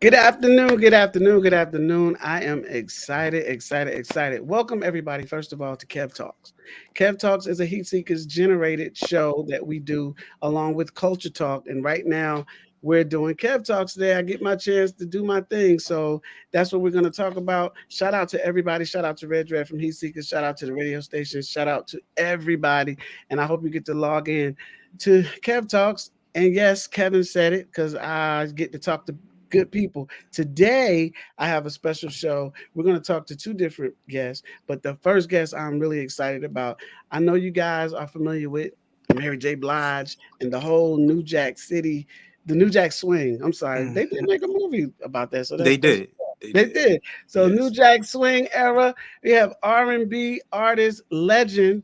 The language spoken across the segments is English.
Good afternoon, good afternoon, good afternoon. I am excited. Welcome, everybody, first of all, to KEV Talks. KEV Talks is a Heatseekers generated show that we do along with Culture Talk. And right now, we're doing KEV Talks today. I get my chance to do my thing. So that's what we're going to talk about. Shout out to everybody. Shout out to Red Dread from Heatseekers. Shout out to the radio station. Shout out to everybody. And I hope you get to log in to KEV Talks. And yes, Kevin said it because I get to talk to good people. Today, I have a special show. We're going to talk to two different guests, but the first guest I'm really excited about. I know you guys are familiar with Mary J. Blige and the whole New Jack City, the New Jack Swing. I'm sorry, they did make a movie about that, so They that's did. They they did. did. So New Yes. Jack Swing era. We have R&B artist legend,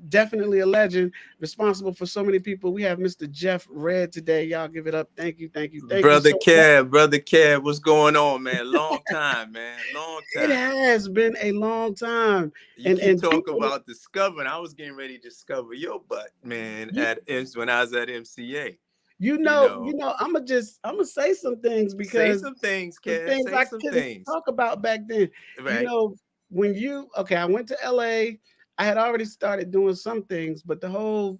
definitely a legend, responsible for so many people. We have Mr. Jeff Red today. Y'all give it up. Thank you Brother so much. Kev, brother Kev, what's going on, man? Long time, man. Long It time. has been a long time, You and keep and talking people, about discovering. I was getting ready to discover your butt, man, you, when I was at MCA. you You know, know, you know, I'm gonna say some things say because some things, some Kev. things Say I some couldn't things. talk about back then. You Right. know, I went to LA. I had already started doing some things, but the whole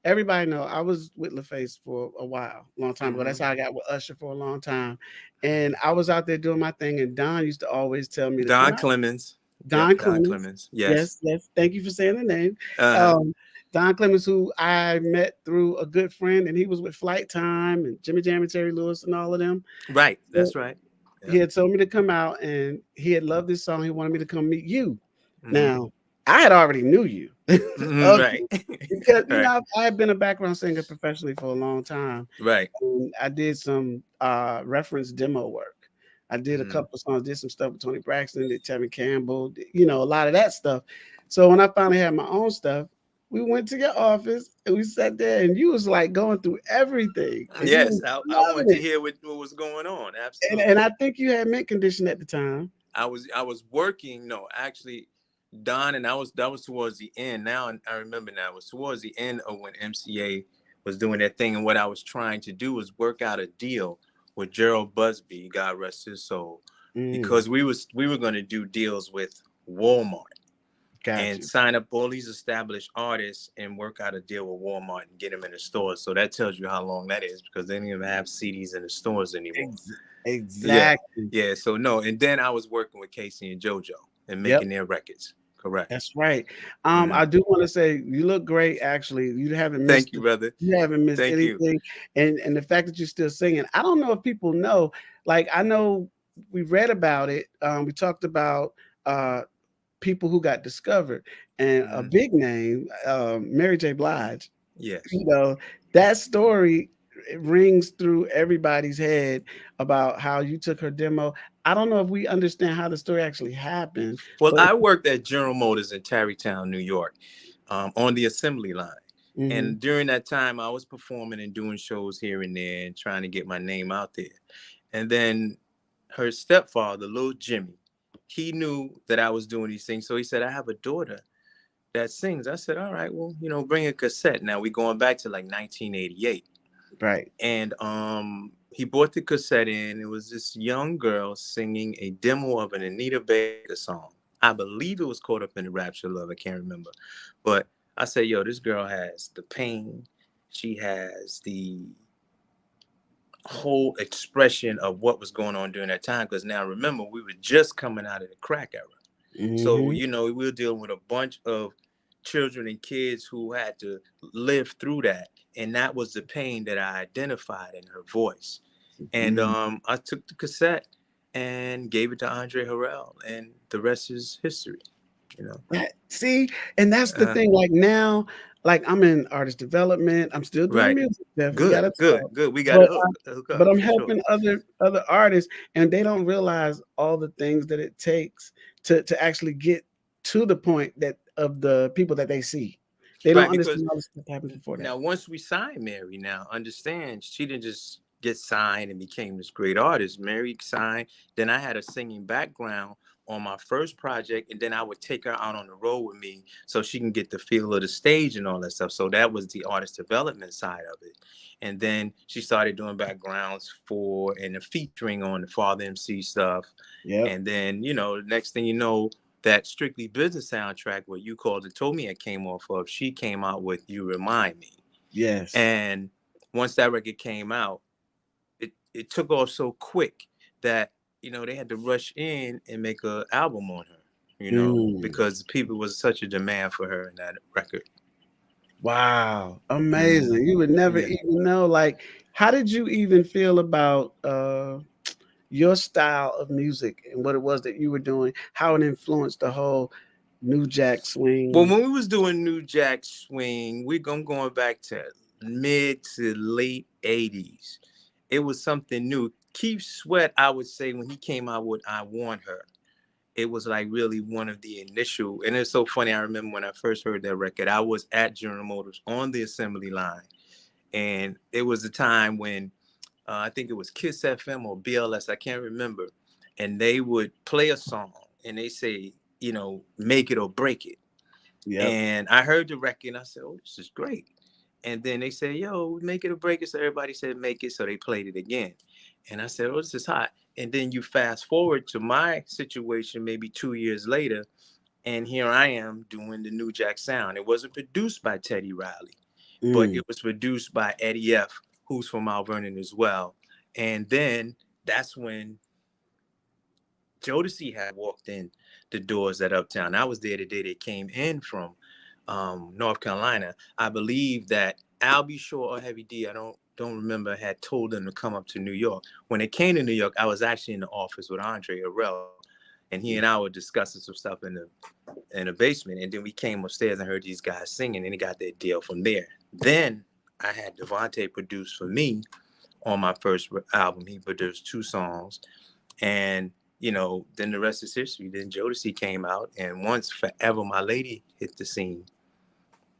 everybody know I was with LaFace for a while, long time ago. That's Mm-hmm. how I got with Usher for a long time, and I was out there doing my thing. And Don used to always tell me to come Don out. Clemens. Yep, Don Don Clemens. Clemens. Yes. Yes, yes. Thank you for saying the name. Uh-huh. Um, Don Clemens, who I met through a good friend, and he was with Flight Time and Jimmy Jam and Terry Lewis and all of them. Right. So That's right. he Yep. had told me to come out, and he had loved this song. He wanted me to come meet you. Mm-hmm. Now, I had already knew you. Mm-hmm. Okay, Right. because Right. I had been a background singer professionally for a long time. Right. And I did some reference demo work. I did a Mm-hmm. couple of songs, did some stuff with Tony Braxton, did Tevin Campbell, a lot of that stuff. So when I finally had my own stuff, we went to your office and we sat there and you was like going through everything and you Yes, was I loving wanted to it. hear what was going on. And Absolutely. I think you had mint condition at the time. I was working. No, actually, Don, and that was towards the end. Now I remember now. It was towards the end of when MCA was doing that thing, and what I was trying to do was work out a deal with Gerald Busby, God rest his soul, Mm, because we were going to do deals with Walmart got and you. sign up all these established artists and work out a deal with Walmart and get them in the stores. So that tells you how long that is because they don't even have CDs in the stores anymore. Ex- Yeah, exactly. yeah. So no, and then I was working with Casey and JoJo and Yep. making their records. Correct. That's right. Hmm. I do want to say you look great. Actually, Thank you, brother. you haven't missed Thank you. anything, and the fact that you're still singing. I don't know if people know. Like I know we read about it. We talked about uh, people who got discovered, and a Hmm. big name, Mary J. Blige. Yes. You know that story rings through everybody's head about how you took her demo. I don't know if we understand how the story actually happened, Well, but I worked at General Motors in Tarrytown, New York, on the assembly line. mhm. And during that time, I was performing and doing shows here and there and trying to get my name out there. And then her stepfather, little Jimmy, he knew that I was doing these things. So he said, I have a daughter that sings. I said, all right, well, bring a cassette. Now we going back to like 1988. Right. And he brought the cassette in. It was this young girl singing a demo of an Anita Baker song. I believe it was Caught Up in the Rapture of Love. I can't remember. But I said, yo, this girl has the pain. She has the whole expression of what was going on during that time. Because now remember, we were just coming out of the crack era. So, Mhm. we were dealing with a bunch of children and kids who had to live through that. And that was the pain that I identified in her voice. And Mm. I took the cassette and gave it to Andre Harrell, and the rest is history, you know. See, and that's the Uh, thing. Like now, like I'm in artist development. I'm still doing right. music, Jeff. We Good, gotta good, talk. good. We got to But hook but up I'm for sure. helping other artists, and they don't realize all the things that it takes to actually get to the point that of the people that they see. They don't Right, because understand all the stuff that happens before that. now once we signed Mary, now understand she didn't just get signed and became this great artist. Mary signed, then I had a singing background on my first project, and then I would take her out on the road with me so she can get the feel of the stage and all that stuff. So that was the artist development side of it. And then she started doing backgrounds for and the featuring on the Father MC stuff. Yep. And then, next thing you know, that Strictly Business soundtrack, what You Called It Told Me, it came off of, she came out with You Remind Me. Yes. And once that record came out, it took off so quick that they had to rush in and make an album on her, Mm. because people was such a demand for her in that record. Wow. Mm, Amazing. You would never yeah. even know. Like, how did you even feel about your style of music and what it was that you were doing, how it influenced the whole New Jack Well, Swing? when we was doing New Jack Swing, I'm going back to mid to late '80s. It was something new. Keith Sweat, I would say, when he came out with "I Want Her," it was like really one of the initial. And it's so funny. I remember when I first heard that record, I was at General Motors on the assembly line, and it was a time when I think it was Kiss FM or BLS, I can't remember, and they would play a song and they say, make it or break it. Yep. And I heard the record and I said, oh, this is great. And then they said, yo, make it or break it. So everybody said, make it. So they played it again. And I said, oh, this is hot. And then you fast forward to my situation maybe 2 years later. And here I am doing the New Jack Sound. It wasn't produced by Teddy Riley, but Mm. it was produced by Eddie F., who's from Mount Vernon as well. And then that's when Jodeci had walked in the doors at Uptown. I was there the day they came in from North Carolina. I believe that Albie Shore or Heavy D, I don't remember, had told them to come up to New York. When they came to New York, I was actually in the office with Andre Harrell, and he and I were discussing some stuff in the basement. And then we came upstairs and heard these guys singing, and he got their deal from there. Then I had Devontae produce for me on my first album. He produced 2 songs, and then the rest is history. Then Jodeci came out, and once Forever My Lady hit the scene,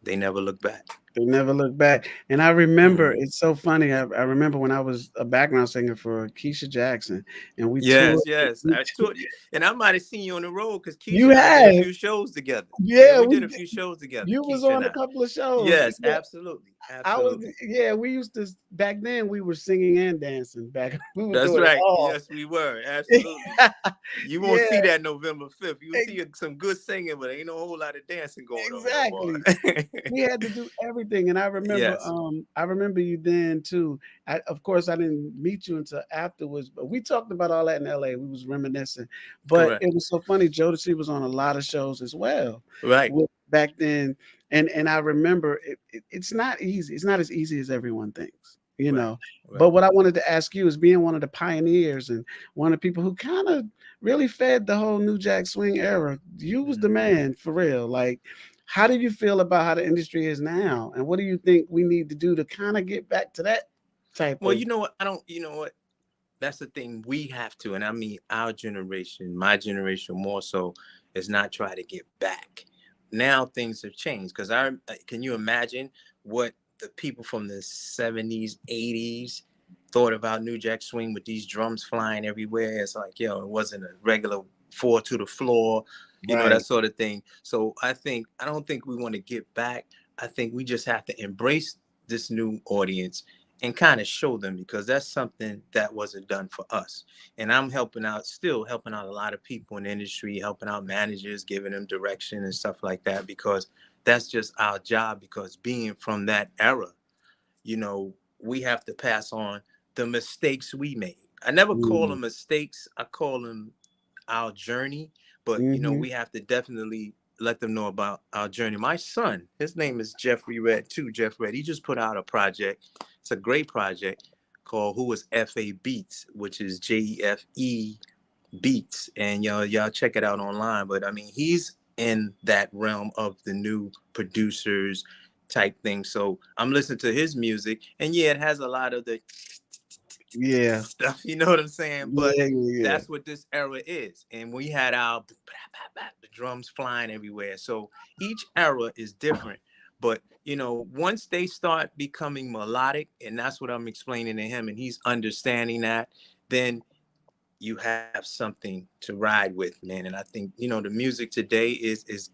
they never looked back. They never look back. And I remember, Mm. it's so funny. I remember when I was a background singer for Keisha Jackson, and we toured. Yes, yes. I told you, and I might have seen you on the road because Keisha You and I did a had, few shows together. Yeah, yeah, we we did a did. few shows together, You was Keisha on and a I. couple of shows. Yes, Yeah, absolutely, I was. absolutely. Yeah, we used to back then. We were singing and dancing back. We were That's doing it right. all. Yes, we were. Absolutely. You won't Yeah, see that November 5th. You'll ex- see some good singing, but ain't no whole lot of dancing going on no exactly. more. We had to do everything, and Yes, I remember you then too. Of course, I didn't meet you until afterwards, but we talked about all that in LA. We was reminiscing, but correct. it was so funny. Jodeci was on a lot of shows as well Right, back then, and I remember it's not easy. It's not as easy as everyone thinks, you right, know. right. But what I wanted to ask you is, being one of the pioneers and one of the people who kind of really fed the whole New Jack Swing era, you was the Mhm. man for real. Like, how do you feel about how the industry is now? And what do you think we need to do to kind of get back to that type Well, of? you know what? I don't, you know what? That's the thing we have to, and I mean our generation, my generation more so, is not try to get back. Now things have changed because can you imagine what the people from the '70s, '80s thought about New Jack Swing with these drums flying everywhere? It's like, it wasn't a regular 4 to the floor, that Right. sort of thing. So I don't think we want to get back. I think we just have to embrace this new audience and kind of show them, because that's something that wasn't done for us. And I'm still helping out a lot of people in the industry, helping out managers, giving them direction and stuff like that, because that's just our job. Because being from that era, we have to pass on the mistakes we made. I never call Mm-hmm. them mistakes, I call them our journey. But Mm-hmm. we have to definitely let them know about our journey. My son, his name is Jeffrey Red too. Jeff Red. He just put out a project. It's a great project called "Who is F.A. Beats," which is JEFE Beats, and y'all check it out online. But I mean, he's in that realm of the new producers type thing. So I'm listening to his music, and yeah, it has a lot of the Yeah. stuff, you know what I'm saying? But Yeah. Yeah. that's what this era is. And we had our the drums flying everywhere. So each era is different. But once they start becoming melodic, and that's what I'm explaining to him, and he's understanding that, then you have something to ride with, man. And I think, the music today is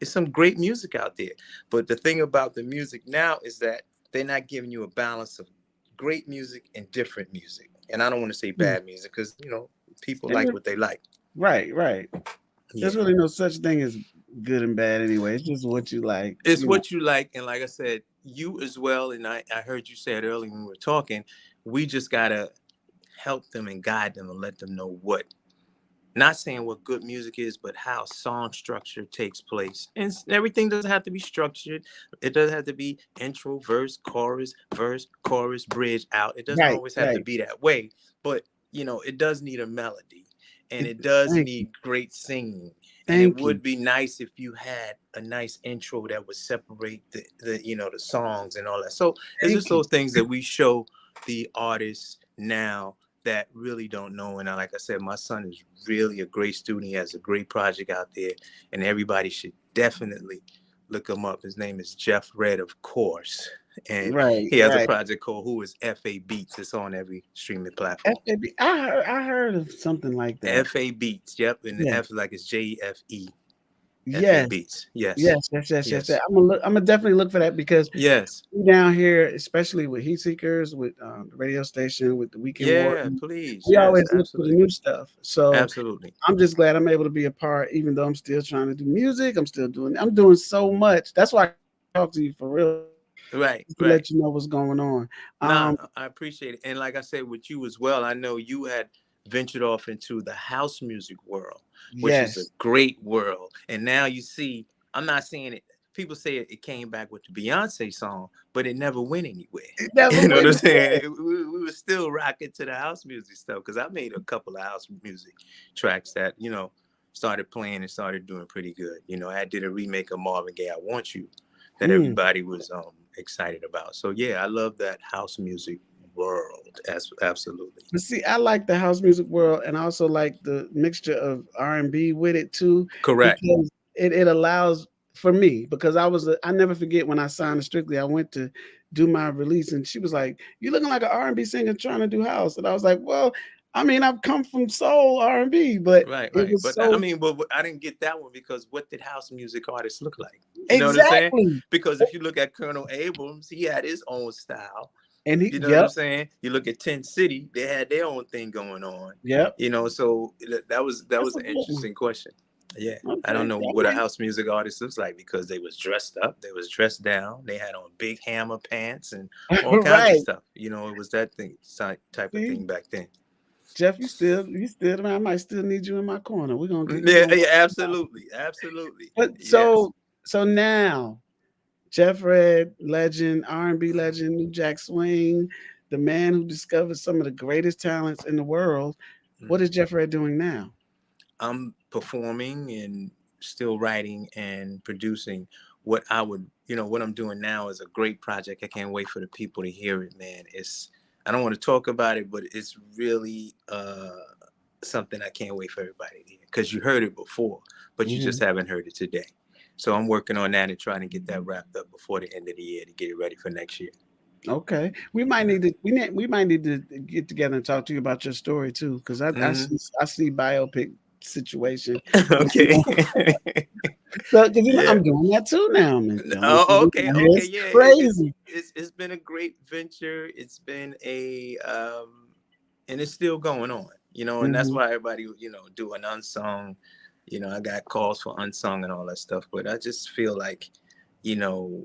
some great music out there. But the thing about the music now is that they're not giving you a balance of great music and different music. And I don't want to say Mm. bad music because, people It like re- what they like. right, right. Yeah. There's really no such thing as good and bad anyway. It's just what you like, It's you know. what you like. And like I said, you as well. And I heard you say it earlier when we were talking, we just got to help them and guide them and let them know what, not saying what good music is, but how song structure takes place. And everything doesn't have to be structured. It doesn't have to be intro, verse, chorus, bridge out. It doesn't Right, always have to right. be that way. But, it does need a melody, and It, it does thank you. need great singing. And it Thank you. would be nice if you had a nice intro that would separate the songs and all that. So it's just Thank you. those things that we show the artists now that really don't know. And like I said, my son is really a great student. He has a great project out there, and everybody should definitely look him up. His name is Jeff Red, of course, and Right, he has a right. project called Who Is FA Beats. It's on every streaming platform. FAB, I heard of something like that. FA Beats, yep, and the Yeah. F is like it's JFE. FA Yes. Beats, yes, Yes. yes, I'm gonna look. I'm gonna definitely look for that because yes, we down here, especially with Heatseekers, with the radio station, with the Weekend yeah. Warden, Please, we yes, always look for the absolutely, new stuff. So absolutely. I'm just glad I'm able to be a part, even though I'm still trying to do music. I'm doing so much. That's why I talk to you for real, Right, just to right. let you know what's going on. Nah, Um, I appreciate it. And like I said, with you as well, I know you had ventured off into the house music world, which is a yes, great world. And now you see, I'm not saying it, people say it came back with the Beyonce song, but it never went anywhere. it never You know what went I'm away. saying? We were still rocking to the house music stuff because I made a couple of house music tracks that, started playing and started doing pretty good. I did a remake of Marvin Gaye, I Want You, that Mm. everybody was excited about. So yeah, I love that house music world. Absolutely. But see, I like the house music world, and I also like the mixture of R&B with it too, Correct. because it allows for me. Because I never forget when I signed to Strictly, I went to do my release, and she was like, "You looking like an R&B singer trying to do house," and I was like, "Well, I mean, I've come from soul R&B, but Right, it right. was But I so mean, but I didn't get that one because what did house music artists look like? You know what I'm saying? exactly." Because if you look at Colonel Abrams, he had his own style. And You know what I'm yep, saying? You look at Tent City, they had their own thing going on. yep, So that that's was a an good one. interesting question. Yeah, I don't Okay, know I what a might house music artist looks like because they was dressed up, they was dressed down, they had on big hammer pants and all kinds of right. stuff. It was that thing type of See, thing back then. Jeff, you still I might still need you in my corner. We're Yeah, gonna yeah, work this out. absolutely, absolutely. But Yes. so now Jeff Red, legend, R&B legend, New Jack Swing, the man who discovered some of the greatest talents in the world. What is Mhm. Jeff Red doing now? I'm performing and still writing and producing what I would, what I'm doing now is a great project. I can't wait for the people to hear it, man. I don't want to talk about it, but it's really something I can't wait for everybody to hear because you heard it before, but you just Mhm. haven't heard it today. So I'm working on that and trying to get that wrapped up before the end of the year to get it ready for next year. Okay, we might need to get together and talk to you about your story too, because Hmm. I see biopic situation. Okay. So, because Yeah. I'm doing that too now. I'm telling Oh, you, okay, okay, it's yeah. crazy. It's been a great venture. It's been and it's still going on. And that's Mhm. why everybody do an unsung. I got calls for unsung and all that stuff, but I just feel like, you know,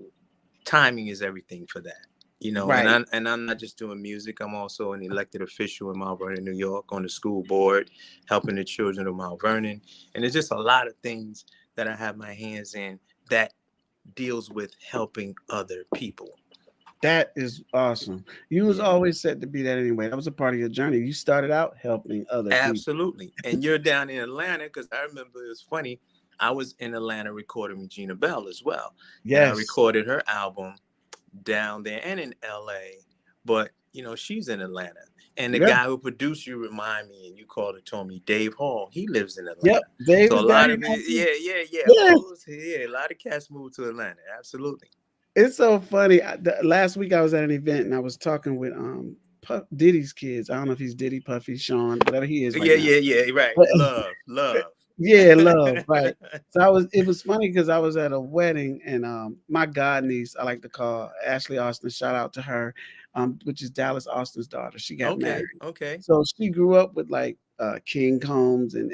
timing is everything for that. And Right. I'm not just doing music. I'm also an elected official in Mount Vernon, New York, on the school board, helping the children of Mount Vernon, and there's just a lot of things that I have my hands in that deals with helping other people. That is awesome. You was Yeah, always set to be that anyway. That was a part of your journey. You started out helping other people. absolutely. And you're down in Atlanta because I remember it was funny. I was in Atlanta recording Regina Bell as well, and I Yes. recorded her album down there and in LA. But she's in Atlanta. And the Yeah. guy who produced you remind me, and you called and told me Dave Hall, he lives in Yep. Atlanta. Dave So a is down lot here of now it, too. yeah, yeah, yeah. Yes. Yeah, a lot of cats moved to Atlanta. Absolutely. It's so funny. Last week I was at an event and I was talking with Diddy's kids. I don't know if he's Diddy, Puffy, Sean, whatever he is right Yeah, now. yeah, yeah. Right. But Love, love. yeah, love, right. So it was funny because I was at a wedding and my god niece, I like to call Ashley Austin, shout out to her, which is Dallas Austin's daughter. She got Okay, married. okay. So she grew up with like King Combs and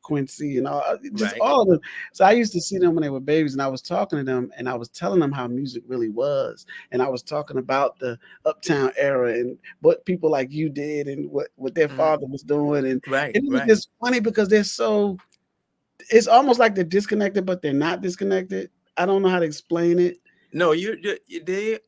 Quincy and just Right. all of them. So I used to see them when they were babies, and I was talking to them, and I was telling them how music really was, and I was talking about the Uptown era and what people like you did and what their Mhm. father was doing, and Right, it was right. just funny because they're so. It's almost like they're disconnected, but they're not disconnected. I don't know how to explain it. No, they.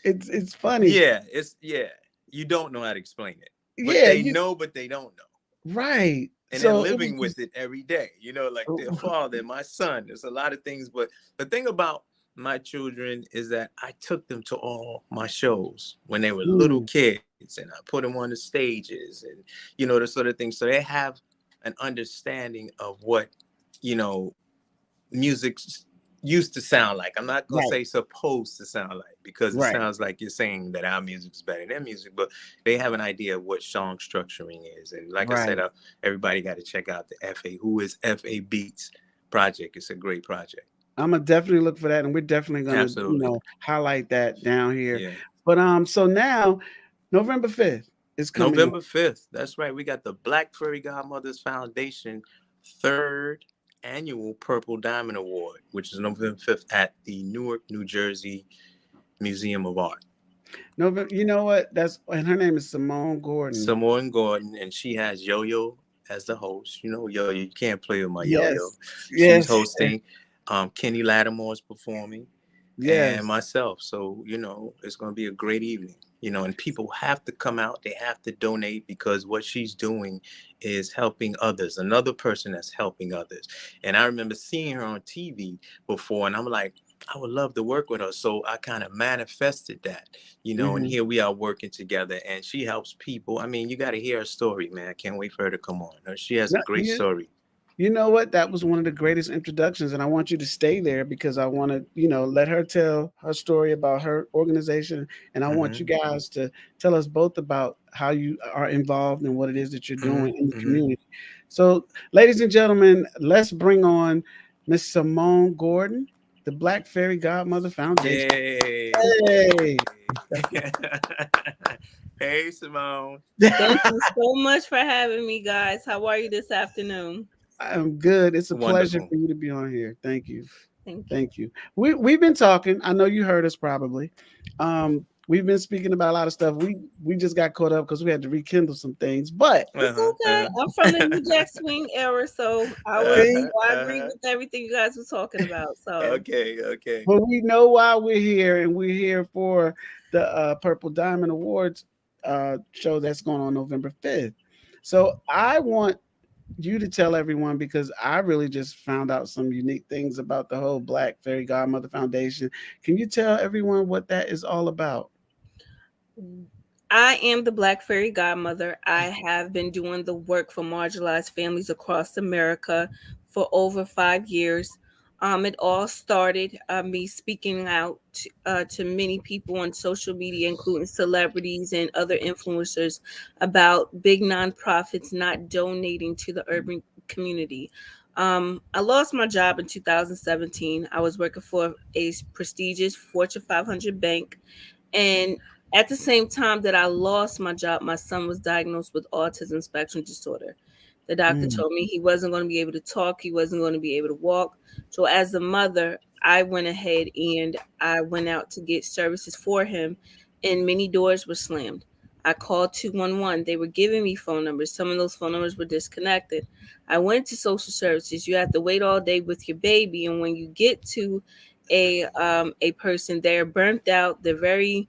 It's funny. Yeah, it's yeah. You don't know how to explain it, but Yeah, they know, but they don't know, right. and they're So it was living with it every day. You know, like their just father, my son. There's a lot of things, but the thing about my children is that I took them to all my shows when they were little mm, kids, and I put them on the stages, and the sort of thing. So they have an understanding of what you know music used to sound like. I'm not gonna right, say supposed to sound like because it right. sounds like you're saying that our music is better than their music, but they have an idea of what song structuring is. And like I said, Right. everybody got to check out the FA. Who is FA Beats project? It's a great project. Imma definitely look for that, and we're definitely gonna, Absolutely. highlight that down here. Yeah. But, so now November 5th is coming up. November 5th. That's right. We got the Black Fairy Godmothers Foundation third annual Purple Diamond Award, which is November 5th at the Newark, New Jersey Museum of Art. November, you know what? That's and her name is Simone Gordon. Simone Gordon, and she has Yo Yo as the host. You know, Yo Yo, you can't play with my Yo Yo. Yes. She's Yes. hosting. Kenny Lattimore's performing, and Yes. myself. So, it's going to be a great evening. And people have to come out. They have to donate because what she's doing is helping others. Another person that's helping others. And I remember seeing her on TV before, and I'm like, I would love to work with her. So I kind of manifested that, and Mhm. here we are working together, and she helps people. I mean, you got to hear her story, man. I can't wait for her to come on. She has a No, great story. you know what? That was one of the greatest introductions, and I want you to stay there because I want to, let her tell her story about her organization, and I want you Hmm. guys to tell us both about how you are involved and what it is that you're Hmm. doing in the Hmm. community. So, ladies and gentlemen, let's bring on Miss Simone Gordon, the Black Fairy Godmother Foundation. Yay. Hey. Hey, Simone. Thank you so much for having me, guys. How are you this afternoon? I'm good. It's a pleasure Wonderful. for you to be on here. Thank you. Thank you. Thank you. We've been talking. I know you heard us probably. We've been speaking about a lot of stuff. We just got caught up because we had to rekindle some things. But It's Uh-huh. okay. Uh-huh. I'm from the New Jack Swing era, so see, I agree Uh-huh. with everything you guys were talking about. So Okay, okay. but we know why we're here, and we're here for the Purple Diamond Awards show that's going on November 5th. So I want you to tell everyone because I really just found out some unique things about the whole Black Fairy Godmother Foundation. Can you tell everyone what that is all about? I am the Black Fairy Godmother. I have been doing the work for marginalized families across America for over 5 years. It all started me speaking out to many people on social media, including celebrities and other influencers, about big nonprofits not donating to the urban community. I lost my job in 2017. I was working for a prestigious Fortune 500 bank, and at the same time that I lost my job, my son was diagnosed with autism spectrum disorder. The doctor Mm, told me he wasn't going to be able to talk, he wasn't going to be able to walk. So, as a mother, I went ahead and I went out to get services for him, and many doors were slammed. I called 211. They were giving me phone numbers. Some of those phone numbers were disconnected. I went to social services. You have to wait all day with your baby, and when you get to a person, they're burnt out, they're very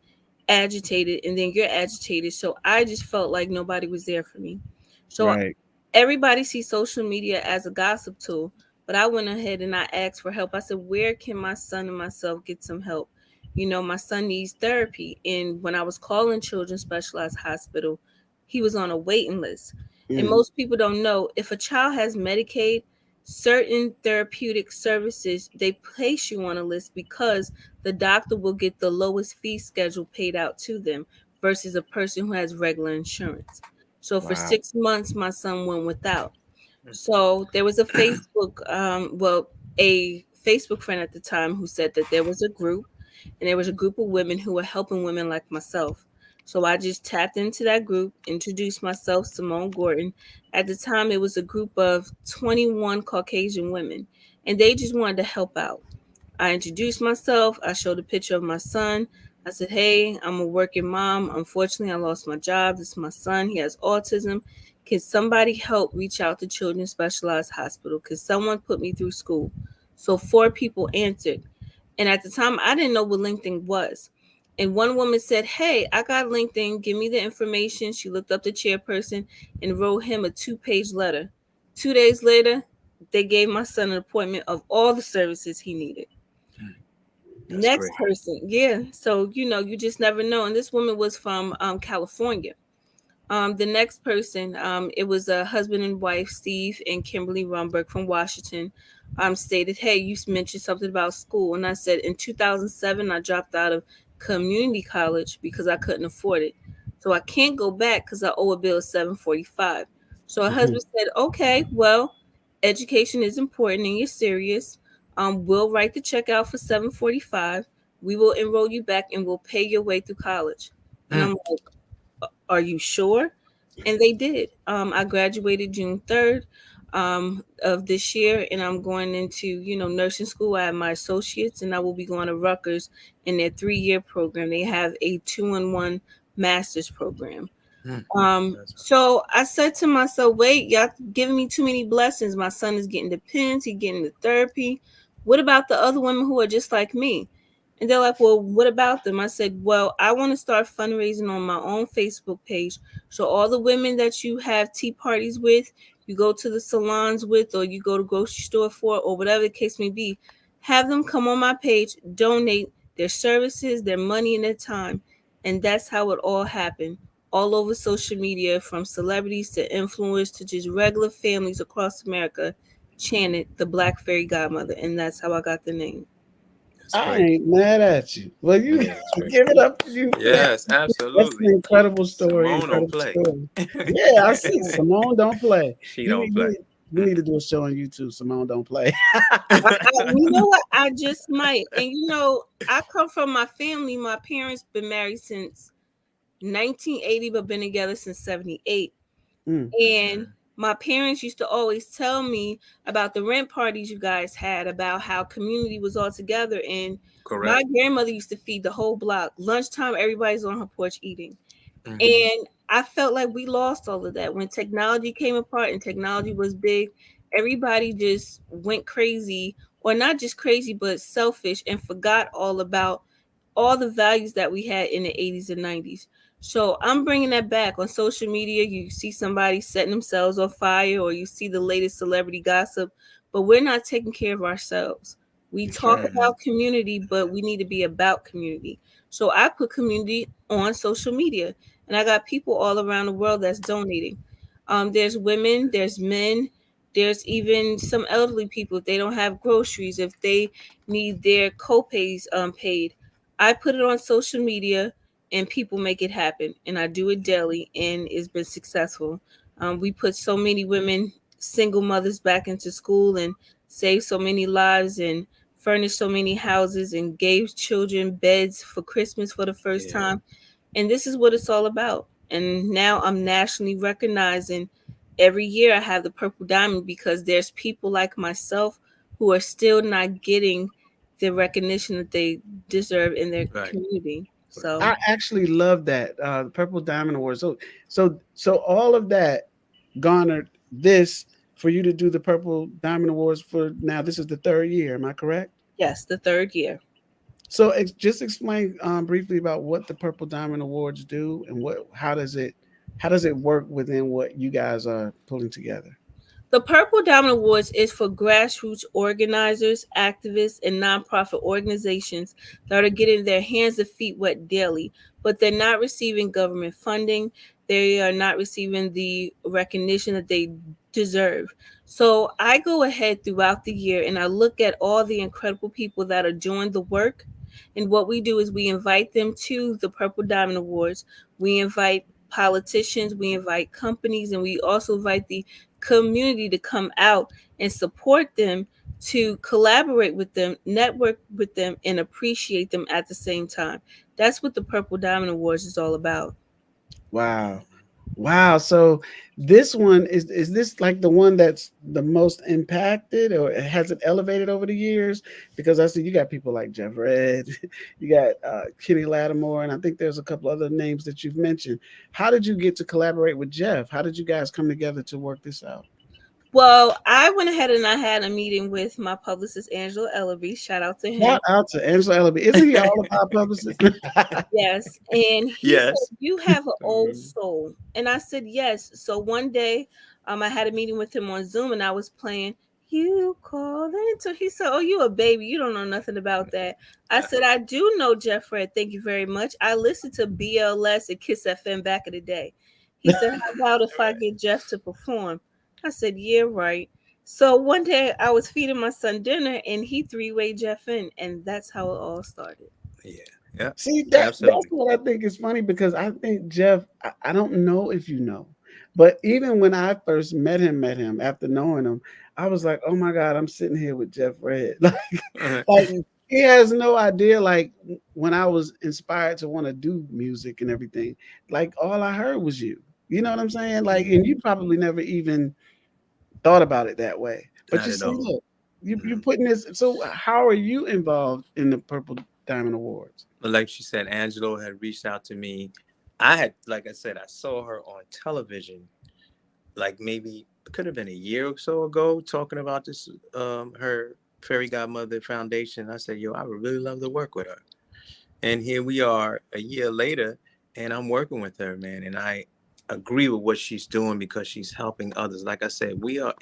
agitated, and then you're agitated. So I just felt like nobody was there for me. So right. everybody sees social media as a gossip tool, but I went ahead and I asked for help. I said, where can my son and myself get some help? My son needs therapy. And when I was calling Children's Specialized Hospital, he was on a waiting list. And Mm, most people don't know, if a child has Medicaid, certain therapeutic services, they place you on a list because the doctor will get the lowest fee schedule paid out to them versus a person who has regular insurance. So for Wow. 6 months, my son went without. So there was a a Facebook friend at the time who said that there was a group, and there was a group of women who were helping women like myself. So I just tapped into that group, introduced myself, Simone Gordon. At the time, it was a group of 21 Caucasian women, and they just wanted to help out. I introduced myself. I showed a picture of my son. I said, "Hey, I'm a working mom. Unfortunately, I lost my job. This is my son. He has autism. Can somebody help reach out to Children's Specialized Hospital? Can someone put me through school?" So 4 people answered. And at the time, I didn't know what LinkedIn was. And one woman said, "Hey, I got LinkedIn. Give me the information." She looked up the chairperson and wrote him a 2-page letter. 2 days later, they gave my son an appointment of all the services he needed. That's Next great. person, yeah. So you just never know. And this woman was from California. The next person, it was a husband and wife, Steve and Kimberly Rumberg from Washington. Stated, "Hey, you mentioned something about school," and I said, "In 2007, I dropped out of community college because I couldn't afford it, so I can't go back because I owe a bill of 745." So her Mhm. husband said, "Okay, well, education is important and you're serious. We'll write the check out for 745. We will enroll you back and we'll pay your way through college." And I'm Mm. like, "Are you sure?" And they did. I graduated June 3rd of this year, and I'm going into nursing school. I have my associates, and I will be going to Rutgers in their 3-year program. They have a 2-in-1 master's program. Mm. That's So I said to myself, "Wait, y'all giving me too many blessings. My son is getting the pins, he's getting the therapy. What about the other women who are just like me?" And they're like, "Well, what about them?" I said, "Well, I want to start fundraising on my own Facebook page. So all the women that you have tea parties with, you go to the salons with, or you go to grocery store for, or whatever the case may be, have them come on my page, donate their services, their money, and their time." And that's how it all happened, all over social media, from celebrities to influencers to just regular families across America chanted the Black Fairy Godmother, and that's how I got the name. that's I great. ain't mad at you. Well, you Yeah, that's great. give it up for you for that. Yes, That's an absolutely. incredible story. Simone don't Incredible play. story. Yeah, I see. Simone don't play. She You don't need, play. you, you need to do a show on YouTube. Simone don't play. You know what? I just might. And I come from my family. My parents been married since 1980, but been together since 78. Mm. And Mhm. my parents used to always tell me about the rent parties you guys had, about how community was all together. And my Correct. grandmother used to feed the whole block. Lunchtime, everybody's on her porch eating. Hmm. And I felt like we lost all of that when technology came apart and technology was big. Everybody just went crazy, or not just crazy, but selfish, and forgot all about all the values that we had in the 80s and 90s. So I'm bringing that back on social media. You see somebody setting themselves on fire, or you see the latest celebrity gossip, but we're not taking care of ourselves. We That's talk right. about community, but we need to be about community. So I put community on social media, and I got people all around the world that's donating. There's women, there's men, there's even some elderly people. If they don't have groceries, if they need their copays paid, I put it on social media, and people make it happen. And I do it daily, and it's been successful. We put so many women, single mothers, back into school, and saved so many lives, and furnished so many houses, and gave children beds for Christmas for the first Yeah. time. And this is what it's all about. And now I'm nationally recognizing. Every year I have the Purple Diamond because there's people like myself who are still not getting the recognition that they deserve in their Right. community. Right. So I actually love that the Purple Diamond Award. So all of that garnered this for you to do the Purple Diamond Awards for now. This is the third year. Am I correct? yes, the third year. So just explain briefly about what the Purple Diamond Awards do and how does it work within what you guys are pulling together. The Purple Diamond Awards is for grassroots organizers, activists, and nonprofit organizations that are getting their hands and feet wet daily, but they're not receiving government funding. They are not receiving the recognition that they deserve. So I go ahead throughout the year and I look at all the incredible people that are doing the work. And what we do is we invite them to the Purple Diamond Awards. We invite politicians, we invite companies, and we also invite the community to come out and support them, to collaborate with them, network with them, and appreciate them at the same time. That's what the Purple Diamond Awards is all about. Wow. Wow. So this one is this like the one that's the most impacted, or has it elevated over the years? Because I see you got people like Jeff Red, you got Kenny Lattimore, and I think there's a couple other names that you've mentioned. How did you get to collaborate with Jeff? How did you guys come together to work this out? Well, I went ahead and I had a meeting with my publicist, Angelo Ellaby. Shout out to him. Shout out to Angela Ellaby. Isn't he all about publicists? Yes. And he said, Yes. "You have an old Mhm. soul." And I said, "Yes." So one day, I had a meeting with him on Zoom and I was playing "You Called Into." He said, "Oh, you a baby. You don't know nothing about that." I said, "I do know Jeff Fred. Thank you very much. I listened to BLS and Kiss FM back in the day." He said, "How about if I Right. get Jeff to perform?" I said, "Yeah, right." So one day I was feeding my son dinner and he three-way Jeff in, and that's how it all started. Yeah. Yeah. See, that's Absolutely. what I think is funny, because I think Jeff, I don't know if you know, but even when I first met him after knowing him, I was like, oh my God, I'm sitting here with Jeff Red. Like he has no idea. Like when I was inspired to want to do music and everything, like all I heard was you. You know what I'm saying? Like, and you probably never even thought about it that way. But Not you at see, all. look, you Mhm. putting this. So how are you involved in the Purple Diamond Awards? But like she said, Angelo had reached out to me. I had, like I said, I saw her on television, like maybe it could have been a year or so ago, talking about this, her Fairy Godmother Foundation. I said, yo, I would really love to work with her. And here we are a year later, and I'm working with her, man. And I agree with what she's doing because she's helping others. Like I said, we are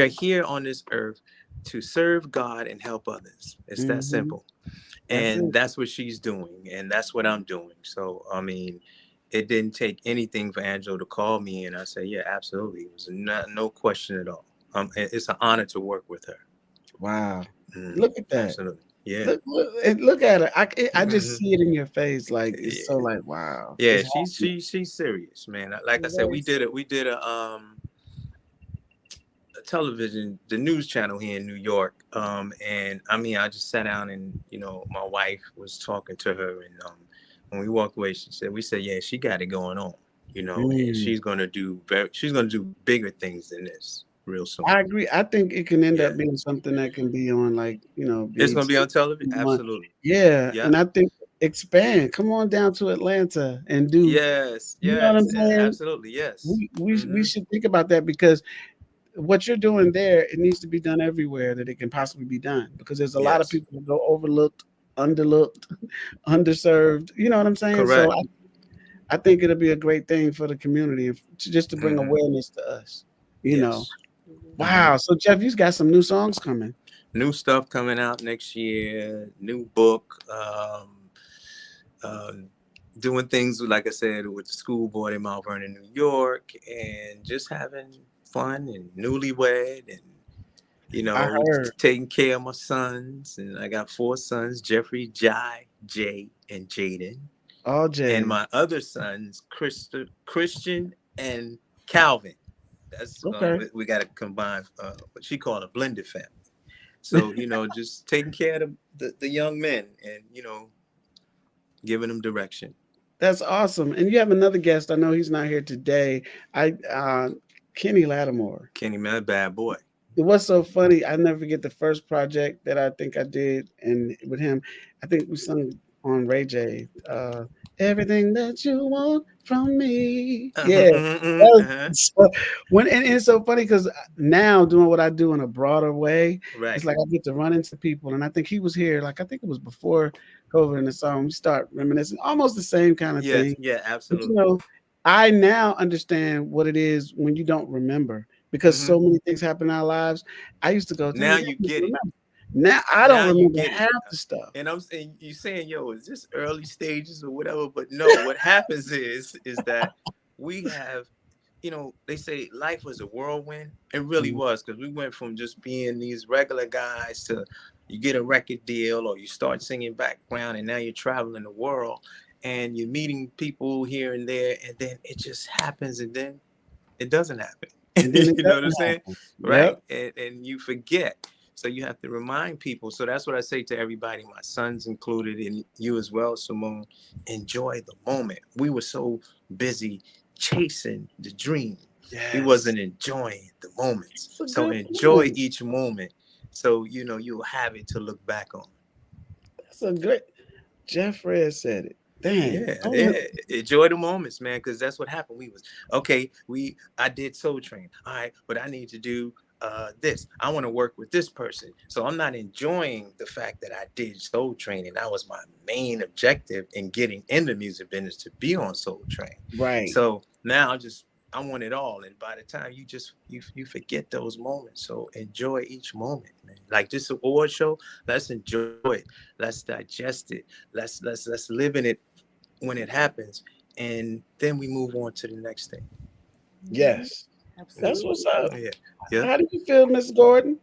here on this earth to serve God and help others. It's that Hmm. simple. That's And it. that's what she's doing, and that's what I'm doing. So I mean, it didn't take anything for Angelo to call me, and I said, yeah, absolutely. It was no question at all. It's an honor to work with her. Wow. Look at that. Absolutely. Yeah. Look and look at her. I just Mhm. see it in your face. Like it's so Yeah. like wow. Yeah, It's she's happy. she's serious, man. Like I said, Very we did a television, the news channel here in New York. And I mean, I just sat down and, my wife was talking to her, and when we walked away, we said, yeah, she got it going on, and Mm. she's gonna do bigger things than this real soon. I agree. I think it can end Yeah. up being something that can be on like, It's gonna be BET. on television. Absolutely. Yeah. Yeah. And I think expand. Come on down to Atlanta and do, Yes. you know what I'm Yes. saying? Absolutely. Yes. We Mm-hmm. should think about that, because what you're doing there, it needs to be done everywhere that it can possibly be done, because there's a lot of Yes. people that go overlooked, underlooked, underserved. You know what I'm saying? So Correct. I think it'll be a great thing for the community, just to bring Mm-hmm. awareness to us. You know, Yes. Mm-hmm. wow. So Jeff, you've got some new songs coming. New stuff coming out next year. New book. Um, Doing things, like I said, with the school board in Mount Vernon, New York, and just having fun and newlywed, and I heard taking care of my sons. And I got four sons: Jeffrey, Jai, Jay, and Jaden. all And J's. my other sons, Christian, and Calvin. That's Okay, we got to combine what she called a blended family. So just taking care of the young men, and giving them direction. that's awesome. And you have another guest. I know he's not here today. I Kenny Lattimore. Kenny, man, bad boy. What's so funny, I never forget the first project that I think I did, and with him, I think we sung on Ray J. Everything that you want from me. Uh-huh, Yeah. uh-huh, That uh-huh. was so, and it's so funny because now doing what I do in a broader way, it's Right. like I get to run into people. And I think he was here, like I think it was before COVID in the song. We start reminiscing, almost the same kind of Yes. thing. Yeah. But Absolutely. I now understand what it is when you don't remember, because Hmm. so many things happen in our lives. I used to go, Now dang, I you don't get it. remember. Now I don't Now you remember get it. half the stuff. And I'm saying, you saying, yo, is this early stages or whatever? But no, what happens is that we have they say life was a whirlwind. It really Mhm. was, because we went from just being these regular guys to you get a record deal or you start singing background, and now you're traveling the world and you're meeting people here and there, and then it just happens, and then it doesn't happen. And then it You know what I'm doesn't saying? happen. Right. Yep. And you forget. So you have to remind people. So that's what I say to everybody, my sons included, and you as well, Simone. Enjoy the moment. We were so busy chasing the dream. We Yes. wasn't enjoying the moments. It's a So good enjoy point. each moment. So you'll have it to look back on. That's a great. Jeff Red said it. Dang. Yeah, Oh, yeah. Enjoy the moments, man, because that's what happened. We was okay. I did Soul Train. All right, but I need to do this. I want to work with this person. So I'm not enjoying the fact that I did Soul Train, and that was my main objective in getting in the music business, to be on Soul Train. right. So now I want it all. And by the time you forget those moments. So enjoy each moment, man. Like this award show, let's enjoy it. Let's digest it. Let's live in it when it happens, and then we move on to the next thing. Yes. That's what's Absolutely. up. Yeah, yeah. How do you feel, Miss Gordon,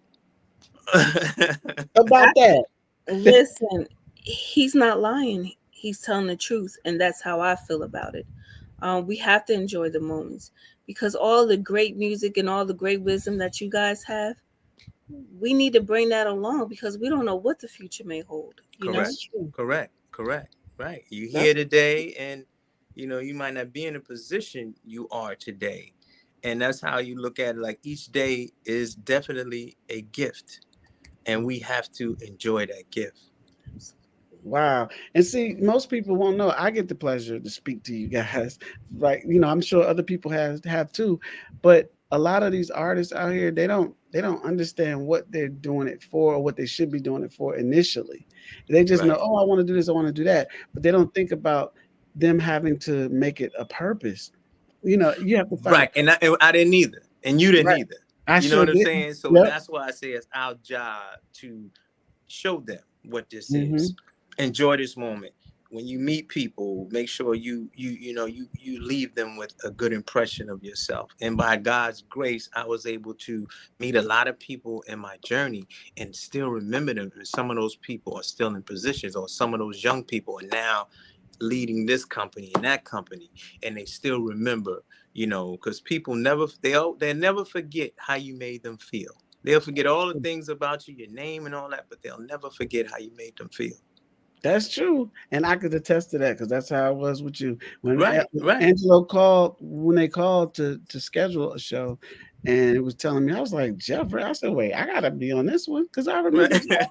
I, about that? listen, he's not lying. He's telling the truth, and that's how I feel about it. We have to enjoy the moments because all the great music and all the great wisdom that you guys have, we need to bring that along because we don't know what the future may hold. You know. Correct, That's true. correct. Right. You here That's today, and you might not be in a position you are today, and that's how you look at it. Like each day is definitely a gift, and we have to enjoy that gift. wow. And see, most people won't know. I get the pleasure to speak to you guys. Like, I'm sure other people have too. But a lot of these artists out here, they don't understand what they're doing it for or what they should be doing it for initially. They just know, Right. oh, I want to do this, I want to do that. But they don't think about them having to make it a purpose. You have to find a Right. And I didn't either. And you didn't right. either. I You know sure what I'm did. saying? So Yep. that's why I say it's our job to show them what this Hmm. is. Enjoy this moment. When you meet people, make sure you leave them with a good impression of yourself. And by God's grace, I was able to meet a lot of people in my journey and still remember them. And some of those people are still in positions, or some of those young people are now leading this company and that company, and they still remember, because people they'll never forget how you made them feel. They'll forget all the things about you, your name and all that, but they'll never forget how you made them feel. That's true, and I could attest to that because that's how it was with you. When Right, right. Angelo called, when they called to schedule a show, and it was telling me, I was like, Jeffrey. I said, wait, I gotta be on this one because I remember Right.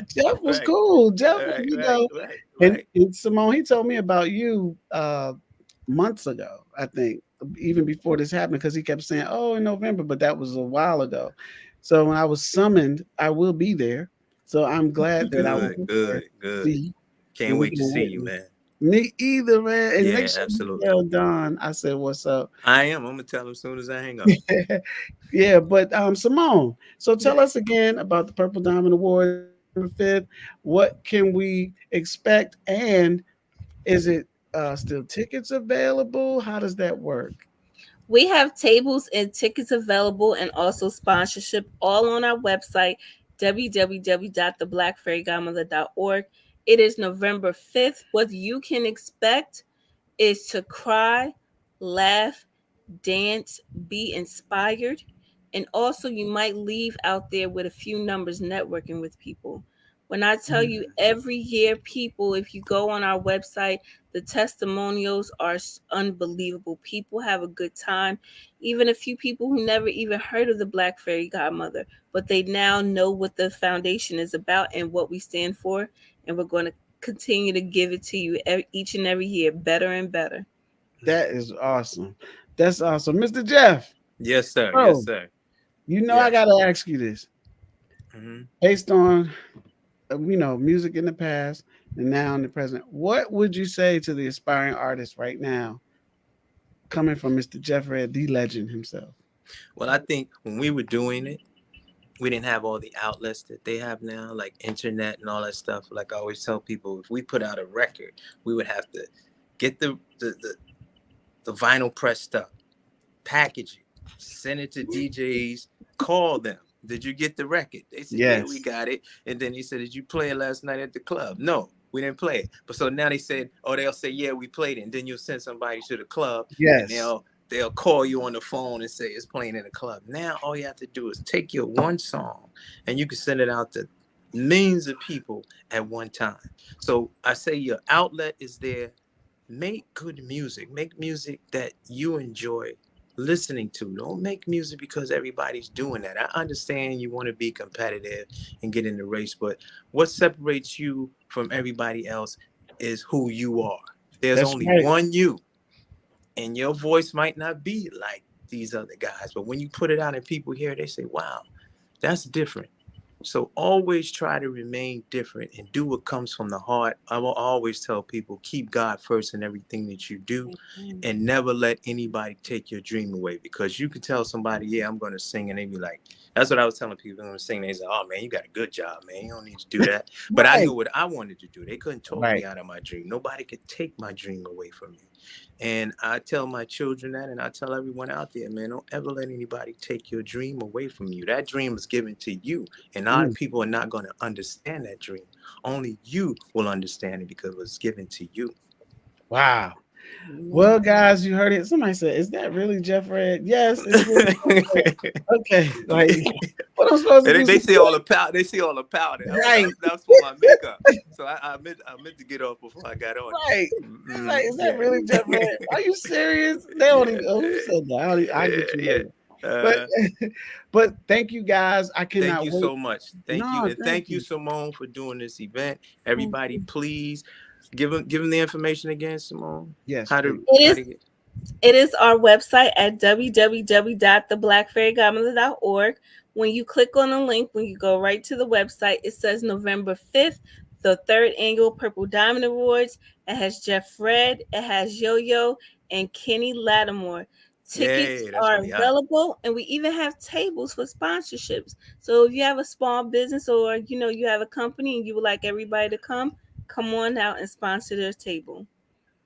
Jeff was Right. cool. Jeff, Right, right, right, and, right. and Simone, he told me about you months ago. I think even before this happened because he kept saying, "Oh, in November," but that was a while ago. So when I was summoned, I will be there. So I'm glad that I will Good, be there good, to good. see, Can't and we wait to can see you, witness. man. Me either, man. And make Yeah, sure you absolutely. tell Don I said what's up. I'm gonna tell him as soon as I hang up. Yeah, but Simone, so Yeah. tell us again about the Purple Diamond Awards November 5th. What can we expect? And is it still tickets available? How does that work? We have tables and tickets available and also sponsorship all on our website, www.theblackfairygodmother.org. It is November 5th. What you can expect is to cry, laugh, dance, be inspired. And also, you might leave out there with a few numbers networking with people. When I tell you Mm. every year, people, if you go on our website, the testimonials are unbelievable. People have a good time. Even a few people who never even heard of the Black Fairy Godmother, but they now know what the foundation is about and what we stand for. And we're going to continue to give it to you each and every year, better and better. That is awesome. That's awesome. Mr. Jeff, Yes, sir. Yes, bro, sir. I Yes. gotta ask you this. Hmm. Based on music in the past and now in the present, what would you say to the aspiring artist right now, coming from Mr. Jeffrey, the legend himself? Well, I think when we were doing it, we didn't have all the outlets that they have now, like internet and all that stuff. Like I always tell people, if we put out a record, we would have to get the vinyl pressed up. package it, send it to DJs, call them. Did you get the record? They said, yeah, we Yes. got it. And then he said, did you play it last night at the club? No, we didn't play it. But so now they said, oh, they'll say, yeah, we played it. And then you'll send somebody to the club and Yes. they'll call you on the phone and say it's playing in the club. Now all you have to do is take your one song and you can send it out to millions of people at one time. So I say your outlet is there. Make good music. Make music that you enjoy listening to. Don't make music because everybody's doing that. I understand you want to be competitive and get in the race, but what separates you from everybody else is who you are. There's That's only right. one you, and your voice might not be like these other guys, but when you put it out and people hear it, they say, wow, that's different. So always try to remain different and do what comes from the heart. I will always tell people, keep God first in everything that you do and never let anybody take your dream away, because you can tell somebody, yeah, I'm going to sing. And they be like, that's what I was telling people. I'm going to sing. They say, oh, man, you got a good job, man. You don't need to do that. But I Right. knew what I wanted to do. They couldn't talk Right. me out of my dream. Nobody could take my dream away from me. And I tell my children that, and I tell everyone out there, man, don't ever let anybody take your dream away from you. That dream is given to you, and a lot of people are not going to understand that dream. Only you will understand it because it was given to you. Wow. Well, guys, you heard it. Somebody said, "Is that really Jeff Red?" Yes, it's really Jeff Red. Okay, like what I'm supposed to do? They see all the powder. They see all the powder. Right. That's for my makeup. So I meant to get off before I got on. Right. It's like, is that really Jeff Red? Are you serious? They don't even. Oh, who said that? I'll get you later. But but thank you guys. I cannot thank you wait. so much. Thank you, and thank you, you. Simone, for doing this event. Everybody, please give them the information again, Simone. Yes, How to get. It is our website at www.theblackfairygodmother.org. When you click on the link, when you go right to the website, it says November 5th, the third annual Purple Diamond Awards. It has Jeff Red, it has Yo-Yo, and Kenny Lattimore. Tickets are available, and we even have tables for sponsorships. So if you have a small business or you have a company and you would like everybody to come on out and sponsor their table.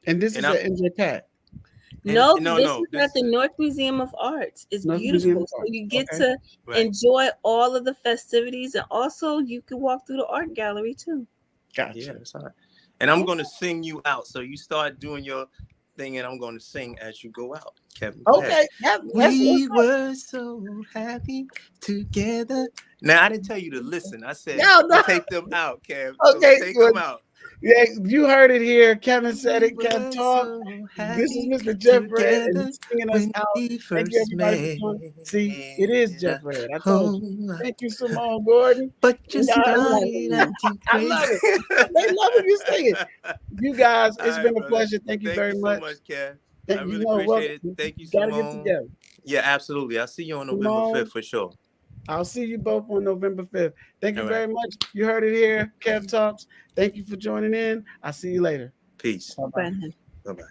And this is at NJ Pat. No, this is at the North Museum of Arts. It's beautiful. So you get to enjoy all of the festivities, and also you can walk through the art gallery too. Gotcha. Yeah, that's all right. And I'm going to sing you out. So you start doing your thing, and I'm going to sing as you go out. Kevin, go ahead. We were so happy together. Now, I didn't tell you to listen. I said take them out, Kev. Okay, so take them out. Yeah, you heard it here. Kevin said it. Kevin talked. This is Mr. Jeff Red, and he's singing us out. Thank you, everybody, for joining. See, it is Jeff Red. I told you. Thank you, Simone Gordon. But just started acting I love it. They love when you sing it. You guys, it's been a pleasure. Thank you very much. Thank you so much, Kev. I You really know, appreciate it. Thank you, Simone. Gotta get together. Yeah, absolutely. I'll see you on November 5th for sure. I'll see you both on November 5th. Thank you very much. You heard it here, KEV Talks. Thank you for joining in. I'll see you later. Peace. Bye-bye. Bye-bye.